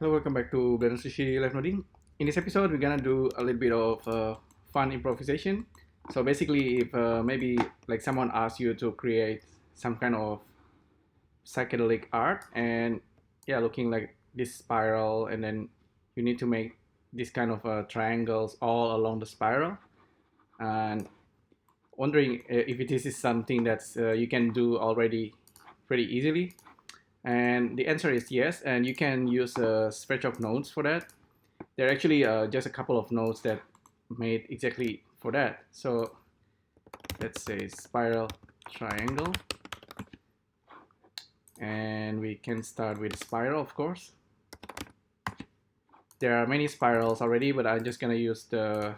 Hello, welcome back to Blender Sushi Live Noding. In this episode, we're gonna do a little bit of fun improvisation. So basically, if maybe like someone asks you to create some kind of psychedelic art, and yeah, looking like this spiral, and then you need to make this kind of triangles all along the spiral, and wondering if this is something that's you can do already pretty easily. And the answer is yes, and you can use a stretch of nodes for that. There are actually just a couple of nodes that made exactly for that. So let's say spiral triangle, and we can start with spiral, of course. There are many spirals already, but I'm just gonna use the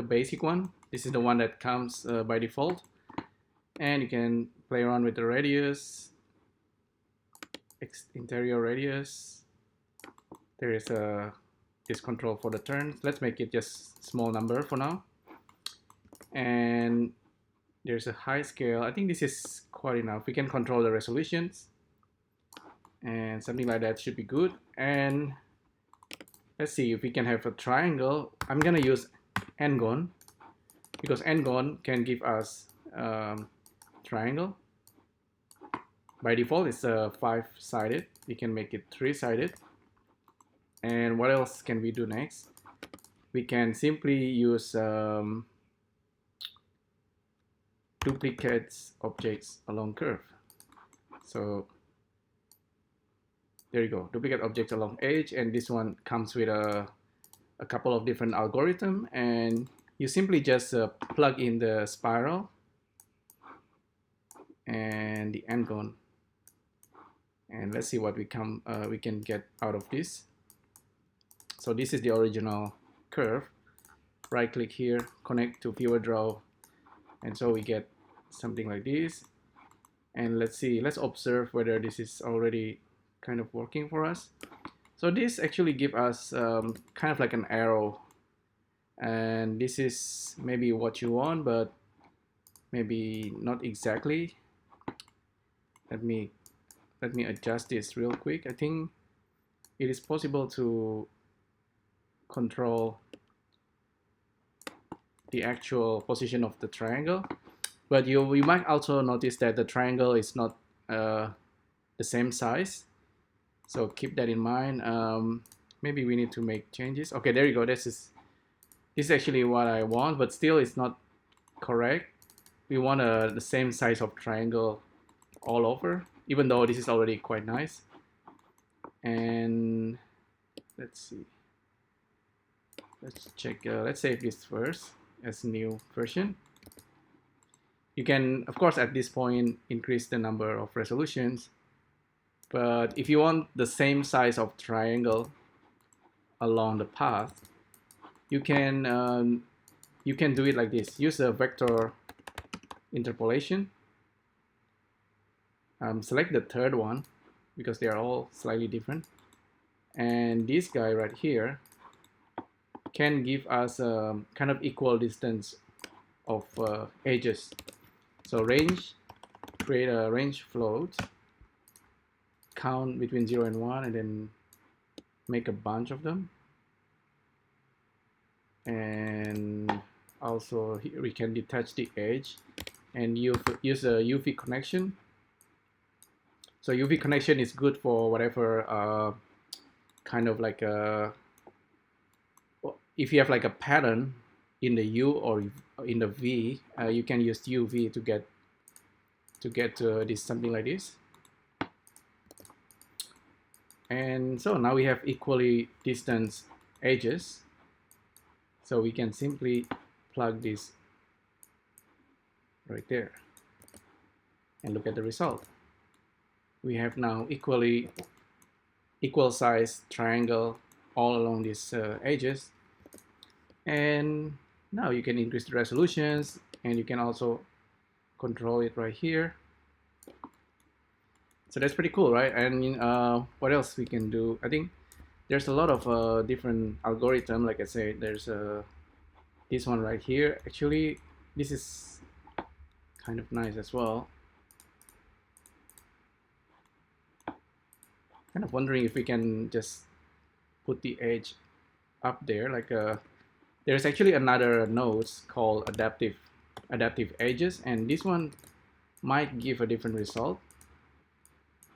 basic one. This is the one that comes by default, and you can play around with the radius, interior radius. There is this control for the turn. Let's make it just small number for now. And there's a high scale. I think this is quite enough. We can control the resolutions, and something like that should be good. And let's see if we can have a triangle. I'm gonna use n-gon because n-gon can give us triangle. By default, it's a 5-sided. We can make it 3-sided. And what else can we do next? We can simply use duplicates objects along curve. So there you go, duplicate objects along edge, and this one comes with a couple of different algorithm, and you simply just plug in the spiral and the n-gon, and let's see what we can get out of this. So this is the original curve. Right click here, connect to viewer draw, and so we get something like this. And let's see, let's observe whether this is already kind of working for us. So this actually gives us kind of like an arrow, and this is maybe what you want, but maybe not exactly. Let me adjust this real quick. I think it is possible to control the actual position of the triangle, but you might also notice that the triangle is not the same size, so keep that in mind. Maybe we need to make changes. Okay, there you go. This is actually what I want, but still it's not correct. We want the same size of triangle all over, even though this is already quite nice. And let's see, let's check. Let's save this first as new version. You can, of course, at this point increase the number of resolutions, but if you want the same size of triangle along the path, you can do it like this. Use a vector interpolation. Select the third one because they are all slightly different, and this guy right here can give us a kind of equal distance of edges. So range, create a range float, count between 0 and 1, and then make a bunch of them. And also here we can detach the edge and use a UV connection. So UV connection is good for whatever kind of like a, if you have like a pattern in the U or in the V, you can use UV to get this something like this. And so now we have equally distant edges, so we can simply plug this right there and look at the result. We have now equal size triangle all along these edges, and now you can increase the resolutions, and you can also control it right here. So that's pretty cool, right? And what else we can do? I think there's a lot of different algorithm. Like I said, there's this one right here. Actually, this is kind of nice as well. Kind of wondering if we can just put the edge up there. Like there's actually another node called adaptive edges, and this one might give a different result.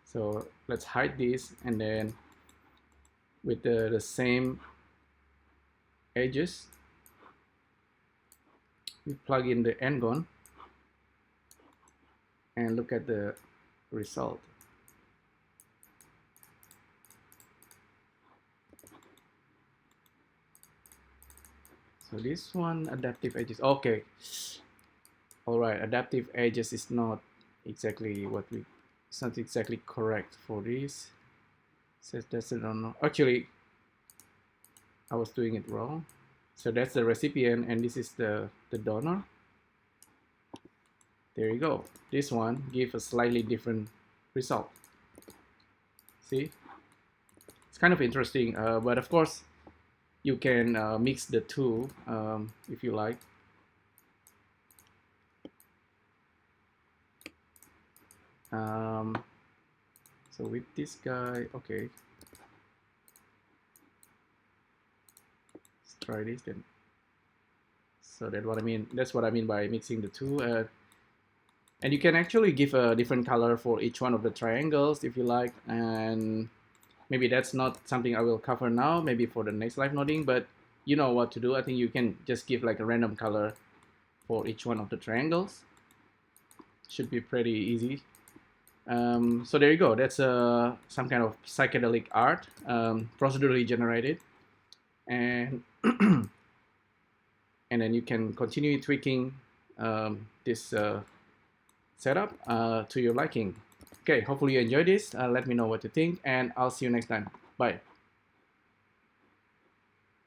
So let's hide this, and then with the same edges, we plug in the n-gon and look at the result. So this one, adaptive edges. Okay. All right. Adaptive edges is not exactly what we. It's not exactly correct for this. Says that's I don't know. Actually, I was doing it wrong. So that's the recipient, and this is the donor. There you go. This one gives a slightly different result. See, it's kind of interesting, but of course, you can mix the two if you like. So with this guy, okay. Let's try this then. So that's what I mean. That's what I mean by mixing the two. And you can actually give a different color for each one of the triangles if you like. And maybe that's not something I will cover now, maybe for the next live noding, but you know what to do. I think you can just give like a random color for each one of the triangles. Should be pretty easy. So there you go. That's some kind of psychedelic art, procedurally generated. And, and then you can continue tweaking this setup to your liking. Okay, hopefully you enjoyed this. Let me know what you think, and I'll see you next time. Bye.